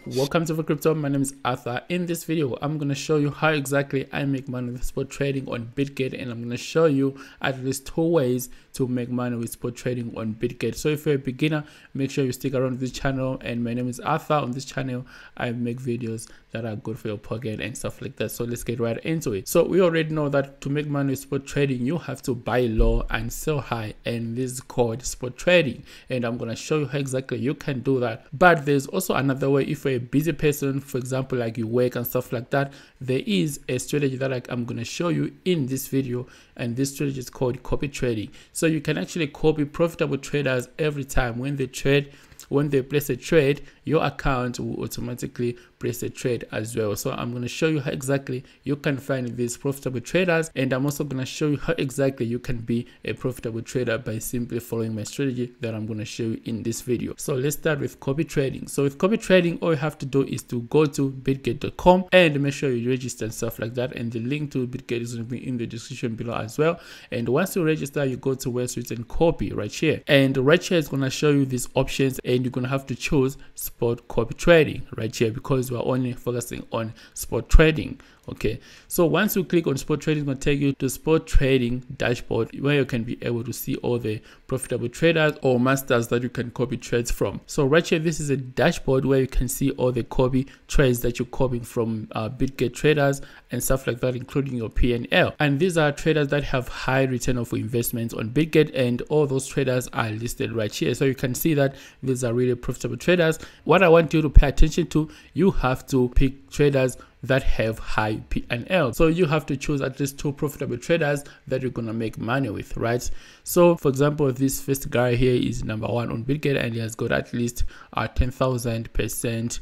Welcome to Crypto. My name is Arthur. In this video, I'm going to show you how exactly I make money with spot trading on Bitget, and I'm going to show you at least 2 ways to make money with spot trading on Bitget. So if you're a beginner, make sure you stick around this channel. And my name is Arthur. On this channel, I make videos that are good for your pocket and stuff like that. So let's get right into it. So we already know that to make money with spot trading, you have to buy low and sell high, and this is called spot trading. And I'm going to show you how exactly you can do that. But there's also another way. If you're a busy person, for example, like you work and stuff like that, there is a strategy that I'm going to show you in this video, and this strategy is called copy trading. So you can actually copy profitable traders every time when they trade. When they place a trade, your account will automatically place a trade as well. So I'm going to show you how exactly you can find these profitable traders, and I'm also going to show you how exactly you can be a profitable trader by simply following my strategy that I'm going to show you in this video. So let's start with copy trading. So with copy trading, all you have to do is to go to bitget.com and make sure you register and stuff like that, and the link to Bitget is going to be in the description below as well. And once you register, you go to where it's written copy right here, and right here is going to show you these options, and you're going to have to choose spot copy trading right here because we're only focusing on spot trading. Okay, so once you click on spot trading, it's going to take you to spot trading dashboard, where you can be able to see all the profitable traders or masters that you can copy trades from. So right here, this is a dashboard where you can see all the copy trades that you're copying from Bitget traders and stuff like that, including your P&L. And these are traders that have high return of investments on Bitget, and all those traders are listed right here. So you can see that these are really profitable traders. What I want you to pay attention to, you have to pick traders that have high P&L. So you have to choose at least 2 profitable traders that you're gonna make money with, right? So for example, this first guy here is number 1 on Bitget, and he has got at least 10,000%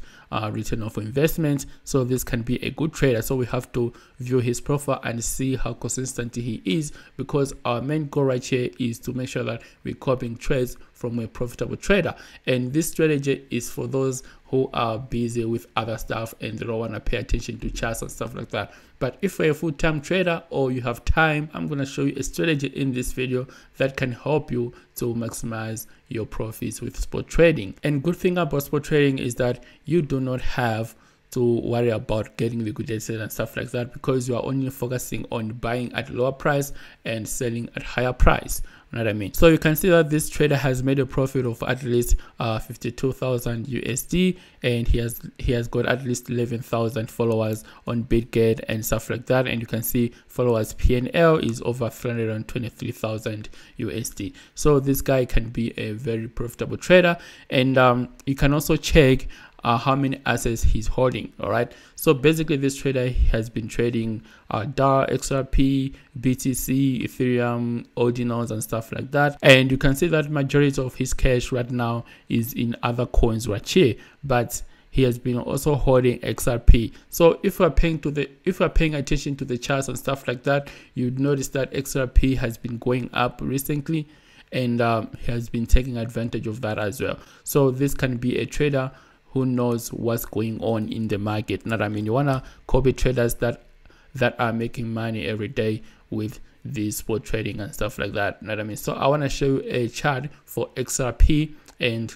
return of investment. So this can be a good trader. So we have to view his profile and see how consistent he is, because our main goal right here is to make sure that we're copying trades from a profitable trader. And this strategy is for those who are busy with other stuff and they don't want to pay attention to charts and stuff like that. But if you're a full-time trader or you have time, I'm going to show you a strategy in this video that can help you to maximize your profits with spot trading. And good thing about spot trading is that you do not have to worry about getting liquidated and stuff like that, because you are only focusing on buying at lower price and selling at higher price. You know what I mean? So you can see that this trader has made a profit of at least 52,000 USD, and he has got at least 11,000 followers on Bitget and stuff like that. And you can see followers P&L is over 323,000 USD. So this guy can be a very profitable trader, and you can also check how many assets he's holding. All right, so basically this trader has been trading DAR, XRP, BTC, Ethereum, ordinals and stuff like that, and you can see that majority of his cash right now is in other coins right here, but he has been also holding XRP. So if we're paying attention to the charts and stuff like that, you'd notice that XRP has been going up recently, and he has been taking advantage of that as well. So this can be a trader who knows what's going on in the market. Not, I mean, you wanna copy traders that are making money every day with this spot trading and stuff like that. Not, I mean, so I wanna show you a chart for XRP, and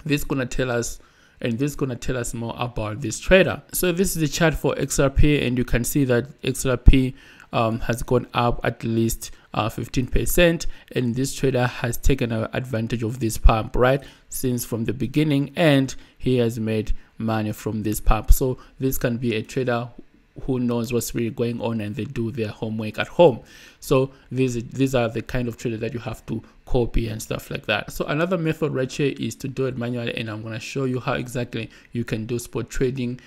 this is gonna tell us more about this trader. So this is the chart for XRP, and you can see that XRP has gone up at least 15%, and this trader has taken advantage of this pump right since from the beginning, and he has made money from this pump. So this can be a trader who knows what's really going on, and they do their homework at home. So these are the kind of trader that you have to copy and stuff like that. So another method right here is to do it manually, and I'm going to show you how exactly you can do spot trading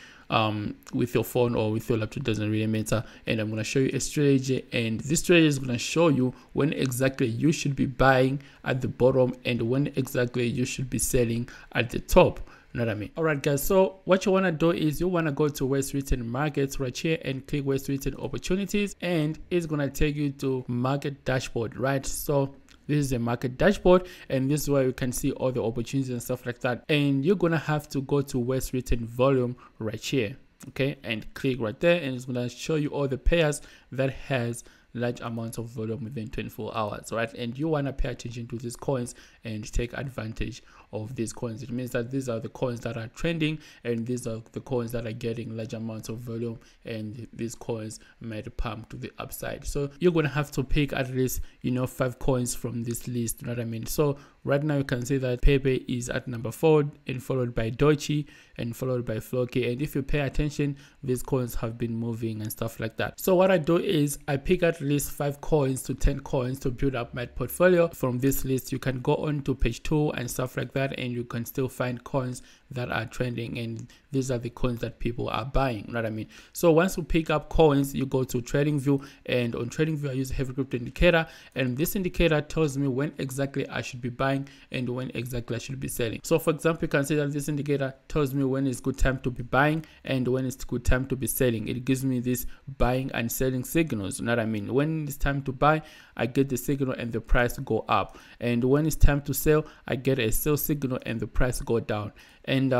with your phone or with your laptop, doesn't really matter. And I'm going to show you a strategy, and this strategy is going to show you when exactly you should be buying at the bottom and when exactly you should be selling at the top. You know what I mean? All right, guys, so what you want to do is you want to go to where it's written markets right here and click where it's written opportunities, and it's going to take you to market dashboard, right? So this is a market dashboard, and this is where you can see all the opportunities and stuff like that. And you're gonna have to go to where it's written volume right here, okay, and click right there, and it's gonna show you all the pairs that has large amounts of volume within 24 hours, right? And you want to pay attention to these coins and take advantage of these coins. It means that these are the coins that are trending, and these are the coins that are getting large amounts of volume, and these coins might pump to the upside. So you're gonna have to pick at least 5 coins from this list, you know what I mean? So right now you can see that Pepe is at number 4, and followed by Dochi, and followed by Floki. And if you pay attention, these coins have been moving and stuff like that. So what I do is I pick at least 5 coins to 10 coins to build up my portfolio. From this list, you can go on to page 2 and stuff like that, and you can still find coins that are trending, and these are the coins that people are buying, you know what I mean? So once you pick up coins, you go to TradingView, and on TradingView I use a heavy crypto indicator, and this indicator tells me when exactly I should be buying and when exactly I should be selling. So for example, you can see that this indicator tells me when it's good time to be buying and when it's good time to be selling. It gives me this buying and selling signals, you know what I mean? When it's time to buy, I get the signal and the price go up, and when it's time to sell, I get a sell signal and the price go down. And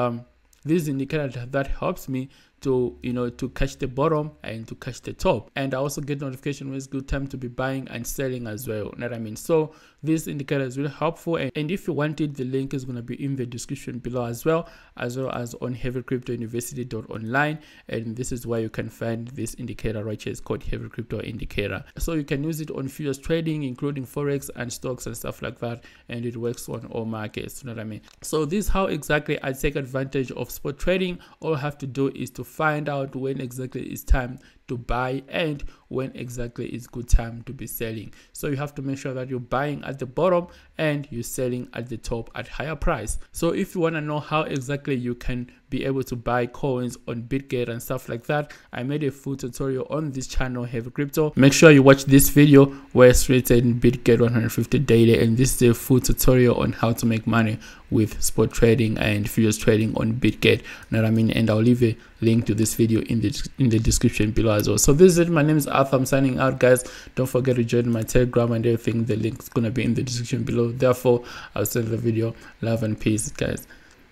this indicator that helps me to to catch the bottom and to catch the top. And I also get notification when it's good time to be buying and selling as well, you know what I mean? So this indicator is really helpful, and if you want it, the link is going to be in the description below as well as on heavycryptouniversity.online, and this is where you can find this indicator right here. It's called Heavy Crypto Indicator. So you can use it on futures trading, including forex and stocks and stuff like that, and it works on all markets, you know what I mean? So this is how exactly I take advantage of spot trading. All I have to do is to find out when exactly it's time to buy and when exactly it's good time to be selling. So you have to make sure that you're buying at the bottom and you're selling at the top at higher price. So if you want to know how exactly you can be able to buy coins on Bitget and stuff like that, I made a full tutorial on this channel, Heavy Crypto. Make sure you watch this video where it's written Bitget 150 daily, and this is a full tutorial on how to make money with spot trading and futures trading on Bitget, you know what I mean? And I'll leave a link to this video in the description below as well. So this is it. My name is Arthur. I'm signing out, guys. Don't forget to join my Telegram and everything. The link is gonna be in the description below. Therefore, I'll send the video. Love and peace, guys.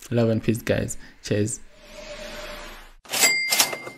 Love and peace, guys. Cheers.